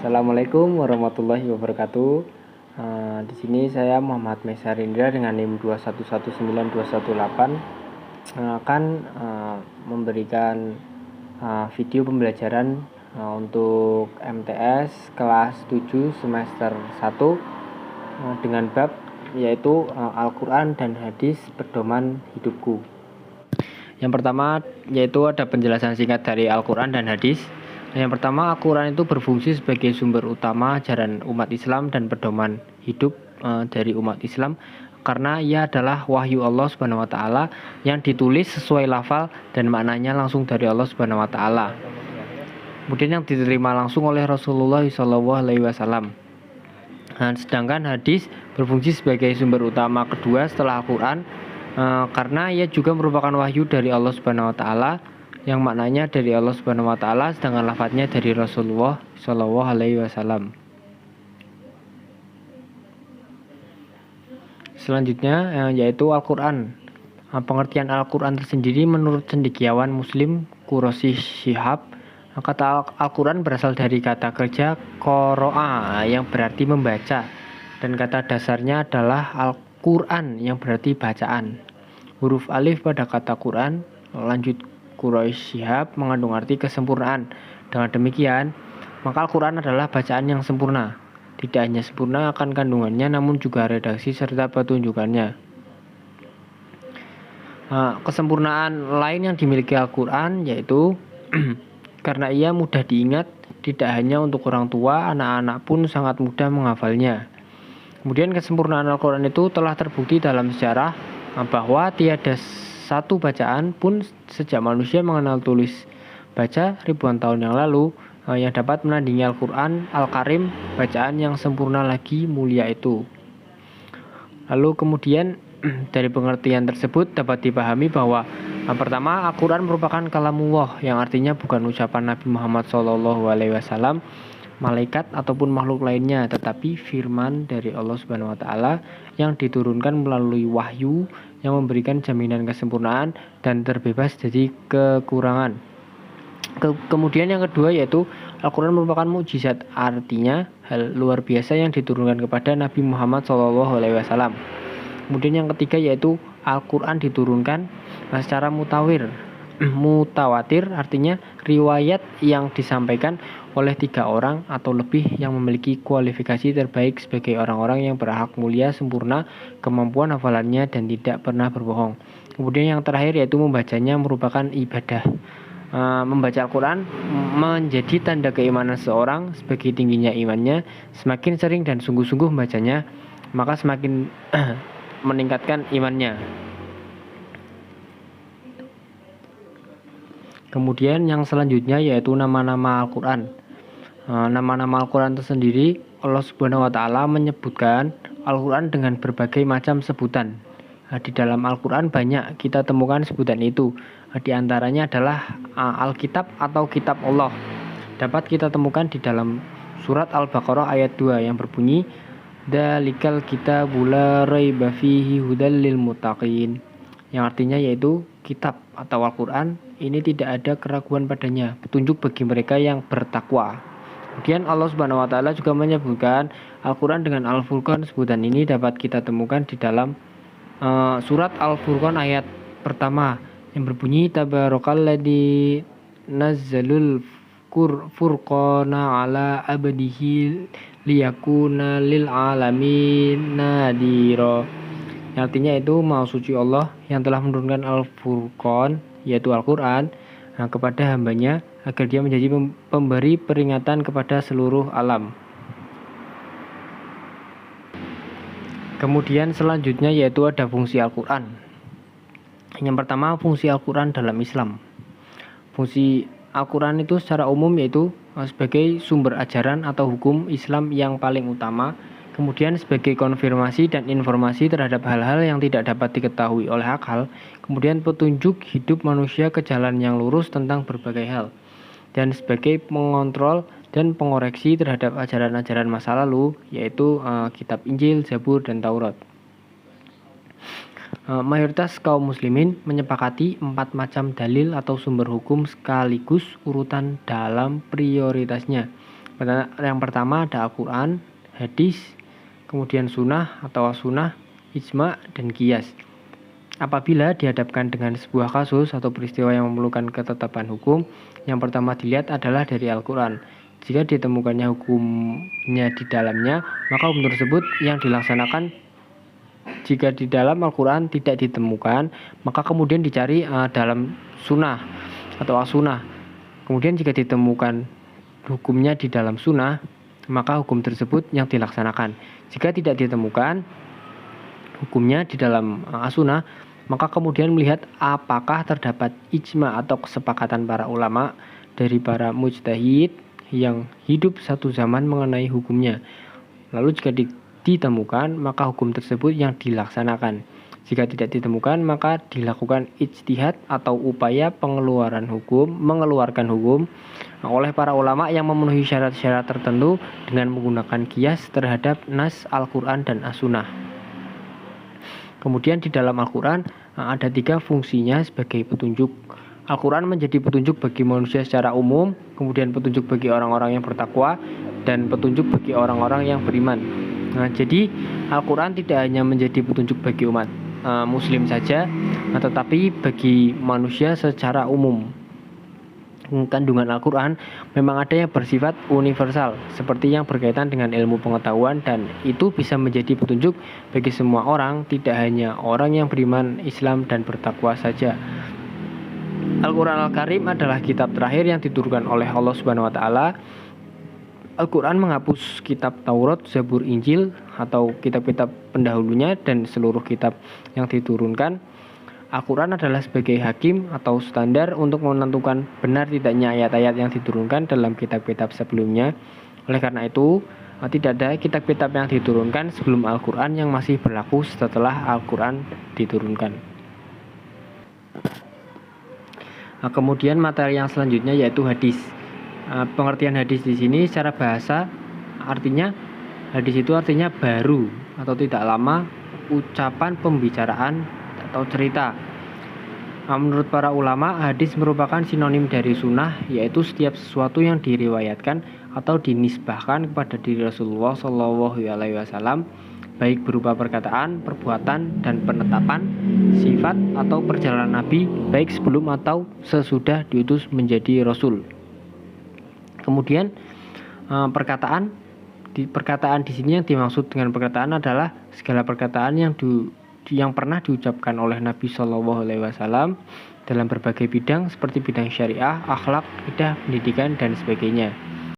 Assalamualaikum warahmatullahi wabarakatuh. Di sini saya Muhammad Mesa Rindra dengan NIM 2119218 akan memberikan video pembelajaran untuk MTS kelas 7 semester 1 dengan bab yaitu Al-Quran dan Hadis Pedoman Hidupku. Yang pertama yaitu ada penjelasan singkat dari Al-Quran dan Hadis. Yang pertama, Al-Quran itu berfungsi sebagai sumber utama ajaran umat Islam dan pedoman hidup dari umat Islam karena ia adalah wahyu Allah Subhanahu wa taala yang ditulis sesuai lafal dan maknanya langsung dari Allah Subhanahu wa taala. Kemudian yang diterima langsung oleh Rasulullah SAW. Sedangkan hadis berfungsi sebagai sumber utama kedua setelah Al-Quran karena ia juga merupakan wahyu dari Allah Subhanahu wa taala yang maknanya dari Allah Subhanahu wa taala sedangkan lafadznya dari Rasulullah SAW. Selanjutnya yaitu Al-Quran. Pengertian Al-Quran tersendiri menurut cendekiawan Muslim Quraisy Shihab, kata Al-Quran berasal dari kata kerja qoro'a yang berarti membaca dan kata dasarnya adalah Al-Quran yang berarti bacaan. Huruf alif pada kata Quran lanjut Quraisy Shihab mengandung arti kesempurnaan. Dengan demikian, maka Al-Quran adalah bacaan yang sempurna. Tidak hanya sempurna akan kandungannya, namun juga redaksi serta petunjukannya. Kesempurnaan lain yang dimiliki Al-Quran yaitu karena ia mudah diingat, tidak hanya untuk orang tua, anak-anak pun sangat mudah menghafalnya. Kemudian kesempurnaan Al-Quran itu telah terbukti dalam sejarah bahwa tiada satu bacaan pun sejak manusia mengenal tulis baca ribuan tahun yang lalu yang dapat menandingi Al-Quran Al-Karim, bacaan yang sempurna lagi mulia itu. Lalu kemudian dari pengertian tersebut dapat dipahami bahwa pertama, Al-Quran merupakan kalamullah yang artinya bukan ucapan Nabi Muhammad SAW, malaikat ataupun makhluk lainnya, tetapi firman dari Allah Subhanahu wa taala yang diturunkan melalui wahyu yang memberikan jaminan kesempurnaan dan terbebas dari kekurangan. Kemudian yang kedua yaitu Al-Quran merupakan mukjizat, artinya hal luar biasa yang diturunkan kepada Nabi Muhammad SAW. Kemudian yang ketiga yaitu Al-Quran diturunkan secara mutawatir, artinya riwayat yang disampaikan oleh 3 orang atau lebih yang memiliki kualifikasi terbaik sebagai orang-orang yang berhak mulia, sempurna, kemampuan hafalannya dan tidak pernah berbohong. Kemudian yang terakhir yaitu membacanya merupakan ibadah. Membaca Al-Quran menjadi tanda keimanan seorang. Sebagai tingginya imannya, semakin sering dan sungguh-sungguh membacanya, maka semakin meningkatkan imannya. Kemudian yang selanjutnya yaitu nama-nama Al-Quran. Nama-nama Al-Quran tersendiri, Allah Subhanahu wa taala menyebutkan Al-Quran dengan berbagai macam sebutan. Di dalam Al-Quran banyak kita temukan sebutan itu. Di antaranya adalah Alkitab atau Kitab Allah. Dapat kita temukan di dalam surat Al-Baqarah ayat 2 yang berbunyi Dzalikal kitabu la raiba fihi hudal lil muttaqin, yang artinya yaitu kitab atau Al-Quran ini tidak ada keraguan padanya, petunjuk bagi mereka yang bertakwa. Kemudian Allah Subhanahu wa taala juga menyebutkan Al-Quran dengan Al-Furqan. Sebutan ini dapat kita temukan di dalam surat Al-Furqan ayat pertama yang berbunyi Tabarakalladzi nazzalul furqana ala abdihi liyakuna lil alamin nadhira. Artinya itu maha suci Allah yang telah menurunkan Al-Furqan yaitu Al-Quran kepada hambanya agar dia menjadi pemberi peringatan kepada seluruh alam. Kemudian selanjutnya yaitu ada fungsi Al-Quran. Yang pertama, fungsi Al-Quran dalam Islam. Fungsi Al-Quran itu secara umum yaitu sebagai sumber ajaran atau hukum Islam yang paling utama, kemudian sebagai konfirmasi dan informasi terhadap hal-hal yang tidak dapat diketahui oleh akal, kemudian petunjuk hidup manusia ke jalan yang lurus tentang berbagai hal, dan sebagai pengontrol dan pengoreksi terhadap ajaran-ajaran masa lalu, yaitu kitab Injil, Zabur, dan Taurat. Mayoritas kaum muslimin menyepakati 4 macam dalil atau sumber hukum sekaligus urutan dalam prioritasnya. Yang pertama ada Al-Quran, hadis, kemudian sunnah atau sunnah, ijma, dan qiyas. Apabila dihadapkan dengan sebuah kasus atau peristiwa yang memerlukan ketetapan hukum, yang pertama dilihat adalah dari Al-Quran. Jika ditemukannya hukumnya di dalamnya, maka hukum tersebut yang dilaksanakan. Jika di dalam Al-Quran tidak ditemukan, maka kemudian dicari dalam sunnah atau as-sunnah. Kemudian jika ditemukan hukumnya di dalam sunnah, maka hukum tersebut yang dilaksanakan. Jika tidak ditemukan hukumnya di dalam as-sunnah, maka kemudian melihat apakah terdapat ijma atau kesepakatan para ulama dari para mujtahid yang hidup satu zaman mengenai hukumnya. Lalu jika ditemukan, maka hukum tersebut yang dilaksanakan. Jika tidak ditemukan, maka dilakukan ijtihad atau upaya mengeluarkan hukum oleh para ulama yang memenuhi syarat-syarat tertentu dengan menggunakan qiyas terhadap nas Al-Quran dan as-sunnah. Kemudian di dalam Al-Quran ada 3 fungsinya sebagai petunjuk. Al-Quran menjadi petunjuk bagi manusia secara umum, kemudian petunjuk bagi orang-orang yang bertakwa, dan petunjuk bagi orang-orang yang beriman. Jadi Al-Quran tidak hanya menjadi petunjuk bagi umat muslim saja, tetapi bagi manusia secara umum. Kandungan Al-Quran memang ada yang bersifat universal, seperti yang berkaitan dengan ilmu pengetahuan, dan itu bisa menjadi petunjuk bagi semua orang, tidak hanya orang yang beriman Islam dan bertakwa saja. Al-Quran Al-Karim adalah kitab terakhir yang diturunkan oleh Allah Subhanahu wa Ta'ala. Al-Quran menghapus kitab Taurat, Zabur, Injil atau kitab-kitab pendahulunya dan seluruh kitab yang diturunkan. Al-Quran adalah sebagai hakim atau standar untuk menentukan benar tidaknya ayat-ayat yang diturunkan dalam kitab-kitab sebelumnya. Oleh karena itu, tidak ada kitab-kitab yang diturunkan sebelum Al-Quran yang masih berlaku setelah Al-Quran diturunkan. Kemudian materi yang selanjutnya yaitu hadis. Pengertian hadis di sini secara bahasa artinya hadis itu artinya baru atau tidak lama ucapan, pembicaraan atau cerita. Menurut para ulama, hadis merupakan sinonim dari sunnah, yaitu setiap sesuatu yang diriwayatkan atau dinisbahkan kepada diri Rasulullah SAW, baik berupa perkataan, perbuatan, dan penetapan sifat atau perjalanan Nabi, baik sebelum atau sesudah diutus menjadi Rasul. Kemudian perkataan di sini yang dimaksud dengan perkataan adalah segala perkataan yang pernah diucapkan oleh Nabi SAW dalam berbagai bidang seperti bidang syariah, akhlak, akidah, pendidikan, dan sebagainya.